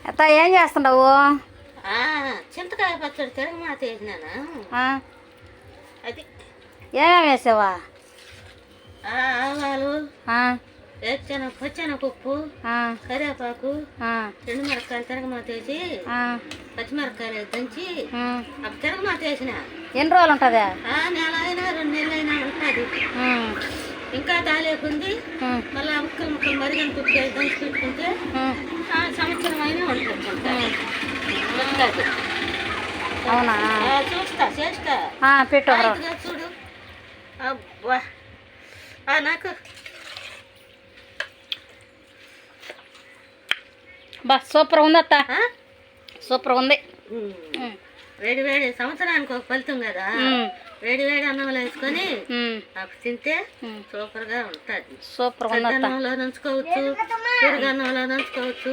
అత్త ఏం చేస్తున్నావు? చింతకాయ పచ్చడి తిరగమాత వేసినాను. అది ఏమేమి వేసావా? ఆవాలు, పచ్చెనపప్పు, కరివేపాకు, రెండు మిరపకాయలు తిరగమాత వేసి పచ్చిమిరపకాయలు దంచి అప్పుడు తిరగమాత వేసిన. ఎన్ని రోజులు ఉంటుంది? నెల అయినా 2 నెలలు అయినా ఉంటుంది. ఇంకా తాలేకుంది. మళ్ళీ ముక్కలు మరిగిన తుప్పు దంచి పెట్టుకుంటే సంవత్సరం అయినా ఉంటుంది. అవునా? చూస్తా చేస్తా పెట్టు చూడు. అబ్బా నాకు సూపర్ ఉంది అత్త, సూపర్ ఉంది. వేడి వేడి సంవత్సరానికి ఒక ఫలితం కదా. వేడి వేడి అన్నంలో వేసుకొని అప్పుడు తింటే సూపర్ గా ఉంటుంది. సూపర్ అన్నంలో నంచుకోవచ్చు, పెరుగు అన్నంలో నంచుకోవచ్చు.